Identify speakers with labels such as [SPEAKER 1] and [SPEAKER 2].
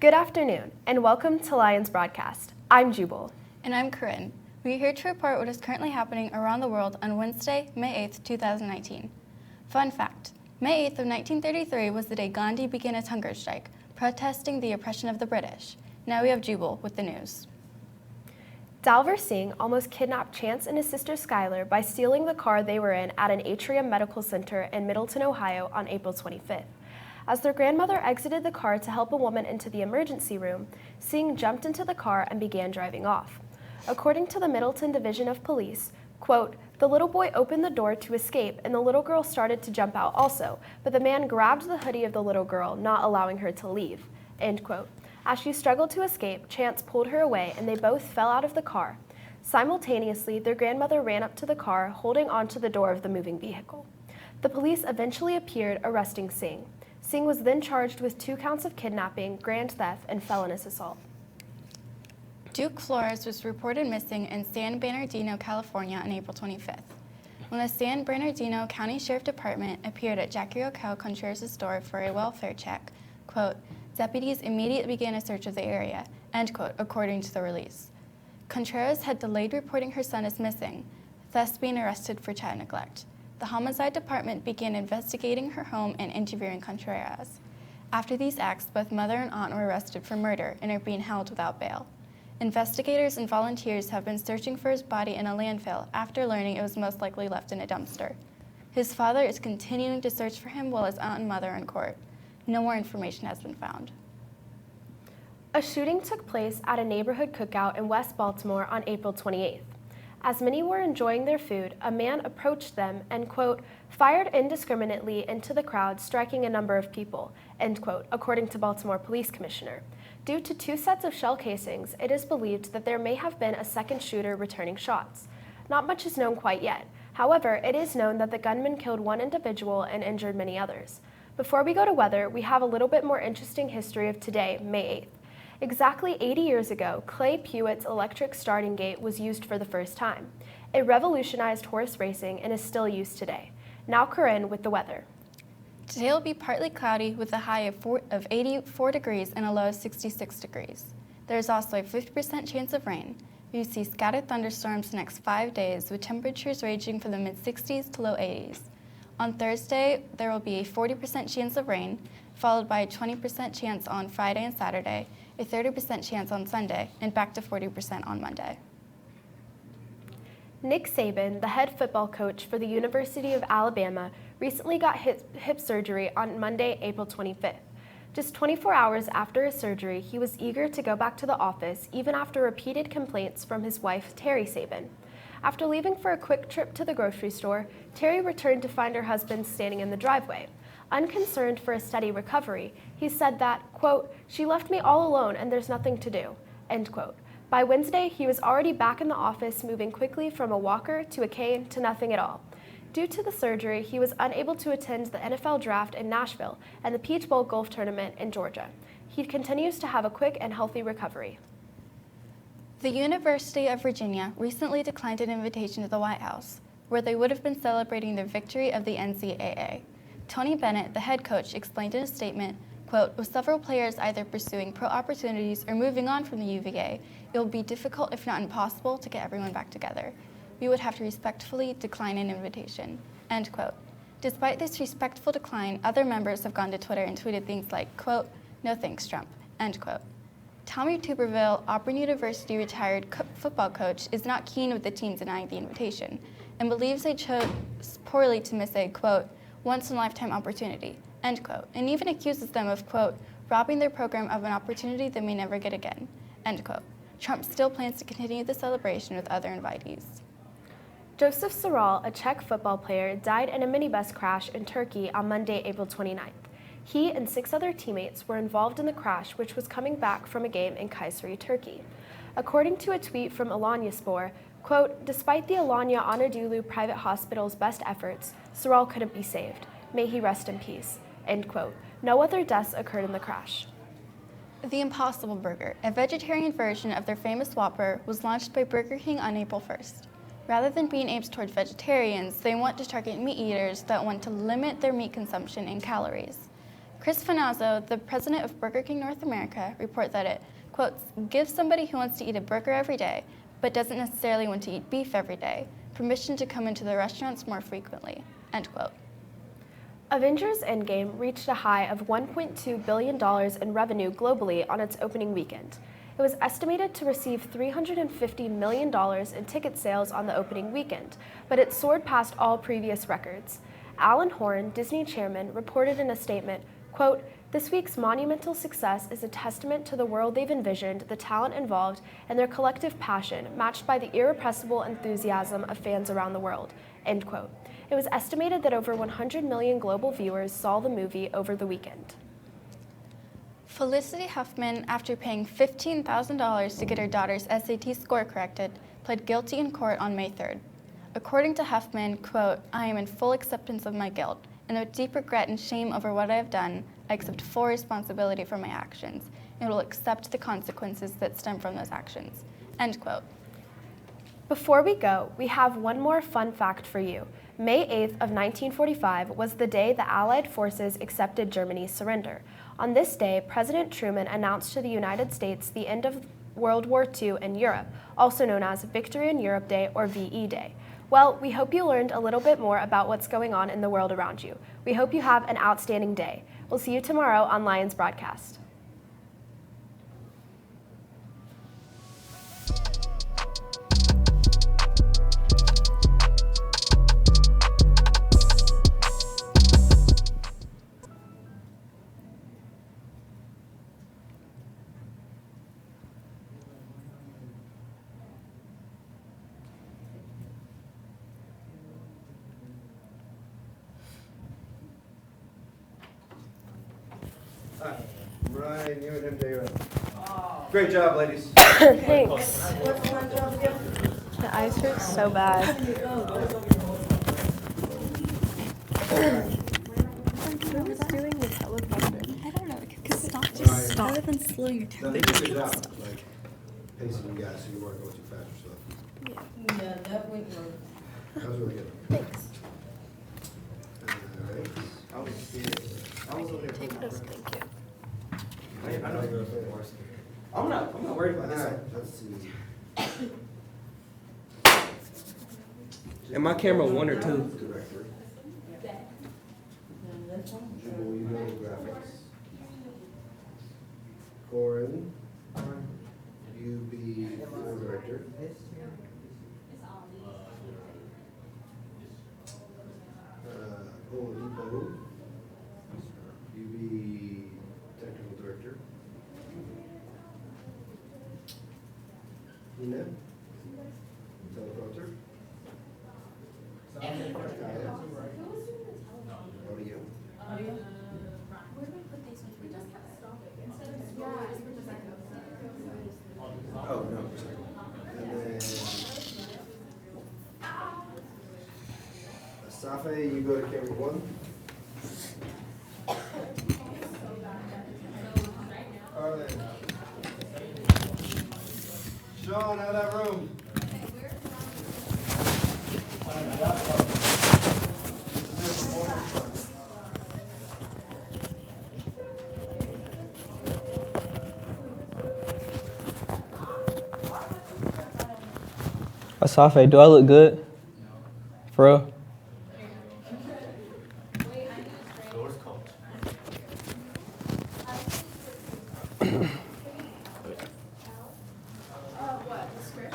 [SPEAKER 1] Good afternoon, and welcome to Lions Broadcast. I'm Jubal.
[SPEAKER 2] And I'm Koryn. We're here to report what is currently happening around the world on Wednesday, May 8th, 2019. Fun fact, May 8th of 1933 was the day Gandhi began his hunger strike, protesting the oppression of the British. Now we have Jubal with the news.
[SPEAKER 1] Dalver Singh almost kidnapped Chance and his sister Skylar by stealing the car they were in at an Atrium Medical Center in Middleton, Ohio on April 25th. As their grandmother exited the car to help a woman into the emergency room, Singh jumped into the car and began driving off. According to the Middleton Division of Police, quote, "The little boy opened the door to escape and the little girl started to jump out also, but the man grabbed the hoodie of the little girl, not allowing her to leave," end quote. As she struggled to escape, Chance pulled her away and they both fell out of the car. Simultaneously, their grandmother ran up to the car, holding onto the door of the moving vehicle. The police eventually appeared, arresting Singh. Singh was then charged with 2 counts of kidnapping, grand theft, and felonious assault.
[SPEAKER 2] Duke Flores was reported missing in San Bernardino, California on April 25th. When the San Bernardino County Sheriff Department appeared at Jackie Raquel Contreras' door for a welfare check, quote, "Deputies immediately began a search of the area," end quote, according to the release. Contreras had delayed reporting her son as missing, thus being arrested for child neglect. The homicide department began investigating her home and interviewing Contreras. After these acts, both mother and aunt were arrested for murder and are being held without bail. Investigators and volunteers have been searching for his body in a landfill after learning it was most likely left in a dumpster. His father is continuing to search for him while his aunt and mother are in court. No more information has been found.
[SPEAKER 1] A shooting took place at a neighborhood cookout in West Baltimore on April 28th. As many were enjoying their food, a man approached them and, quote, "fired indiscriminately into the crowd, striking a number of people," end quote, according to Baltimore Police Commissioner. Due to 2 sets of shell casings, it is believed that there may have been a second shooter returning shots. Not much is known quite yet. However, it is known that the gunman killed 1 individual and injured many others. Before we go to weather, we have a little bit more interesting history of today, May 8th. Exactly 80 years ago, Clay Pewett's electric starting gate was used for the first time. It revolutionized horse racing and is still used today. Now Koryn with the weather.
[SPEAKER 2] Today will be partly cloudy with a high of 84 degrees and a low of 66 degrees. There is also a 50% chance of rain. We see scattered thunderstorms the next 5 days with temperatures ranging from the mid-60s to low 80s. On Thursday, there will be a 40% chance of rain, followed by a 20% chance on Friday and Saturday, a 30% chance on Sunday, and back to 40% on Monday.
[SPEAKER 1] Nick Saban, the head football coach for the University of Alabama, recently got hip surgery on Monday, April 25th. Just 24 hours after his surgery, he was eager to go back to the office, even after repeated complaints from his wife, Terry Saban. After leaving for a quick trip to the grocery store, Terry returned to find her husband standing in the driveway. Unconcerned for a steady recovery, he said that, quote, "She left me all alone and there's nothing to do," end quote. By Wednesday, he was already back in the office, moving quickly from a walker to a cane to nothing at all. Due to the surgery, he was unable to attend the NFL draft in Nashville and the Peach Bowl golf tournament in Georgia. He continues to have a quick and healthy recovery.
[SPEAKER 2] The University of Virginia recently declined an invitation to the White House, where they would have been celebrating the victory of the NCAA. Tony Bennett, the head coach, explained in a statement, quote, "With several players either pursuing pro opportunities or moving on from the UVA, it will be difficult, if not impossible, to get everyone back together. We would have to respectfully decline an invitation," end quote. Despite this respectful decline, other members have gone to Twitter and tweeted things like, quote, "No thanks, Trump," end quote. Tommy Tuberville, Auburn University retired football coach, is not keen with the team denying the invitation and believes they chose poorly to miss a, quote, "once-in-a-lifetime opportunity," end quote, and even accuses them of, quote, "robbing their program of an opportunity they may never get again," end quote. Trump still plans to continue the celebration with other invitees.
[SPEAKER 1] Joseph Saral, a Czech football player, died in a minibus crash in Turkey on Monday, April 29th. He and 6 other teammates were involved in the crash, which was coming back from a game in Kayseri, Turkey. According to a tweet from Alanyaspor, quote, "Despite the Alanya Anadolu Private Hospital's best efforts, Saral couldn't be saved. May he rest in peace," end quote. No other deaths occurred in the crash.
[SPEAKER 2] The Impossible Burger, a vegetarian version of their famous Whopper, was launched by Burger King on April 1st. Rather than being aimed toward vegetarians, they want to target meat eaters that want to limit their meat consumption and calories. Chris Finazzo, the president of Burger King North America, reported that it, quotes, gives somebody who wants to eat a burger every day, but doesn't necessarily want to eat beef every day, permission to come into the restaurants more frequently, end quote.
[SPEAKER 1] Avengers Endgame reached a high of $1.2 billion in revenue globally on its opening weekend. It was estimated to receive $350 million in ticket sales on the opening weekend, but it soared past all previous records. Alan Horn, Disney chairman, reported in a statement, quote, "This week's monumental success is a testament to the world they've envisioned, the talent involved, and their collective passion, matched by the irrepressible enthusiasm of fans around the world," end quote. It was estimated that over 100 million global viewers saw the movie over the weekend.
[SPEAKER 2] Felicity Huffman, after paying $15,000 to get her daughter's SAT score corrected, pled guilty in court on May 3rd. According to Huffman, quote, "I am in full acceptance of my guilt, and with deep regret and shame over what I have done, I accept full responsibility for my actions, and will accept the consequences that stem from those actions," end quote.
[SPEAKER 1] Before we go, we have one more fun fact for you. May 8th of 1945 was the day the Allied forces accepted Germany's surrender. On this day, President Truman announced to the United States the end of World War II in Europe, also known as Victory in Europe Day or VE Day. Well, we hope you learned a little bit more about what's going on in the world around you. We hope you have an outstanding day. We'll see you tomorrow on Lions Broadcast.
[SPEAKER 3] Hi, Ryan, you and him, David. Great job, ladies.
[SPEAKER 1] Thanks. The eyes hurt so bad. Who was doing the teleprompter?
[SPEAKER 4] I don't know. Stop.
[SPEAKER 3] Right.
[SPEAKER 4] Just stop. Rather than slowing your tempo.
[SPEAKER 3] They did a good job, like pacing you guys so you weren't going too fast or stuff.
[SPEAKER 5] Yeah, that went well.
[SPEAKER 3] That was really good.
[SPEAKER 1] Thanks.
[SPEAKER 3] Alright. I was over there.
[SPEAKER 1] Take those, thank you.
[SPEAKER 3] I know you're gonna play the varsity.
[SPEAKER 6] I'm not worried about this.
[SPEAKER 3] Alright, let's see.
[SPEAKER 6] And my camera 1 or 2.
[SPEAKER 3] Director. Jubal, you know the graphics. Koryn, you be the director. Ipo, you be technical director. Nina, teleprompter. Kaya. Audio. Oh, no, sorry. And then Safe, you go to camera 1. Arlen. Sean, out of that room.
[SPEAKER 6] Asafe, do I look good? For real?
[SPEAKER 7] What, the script?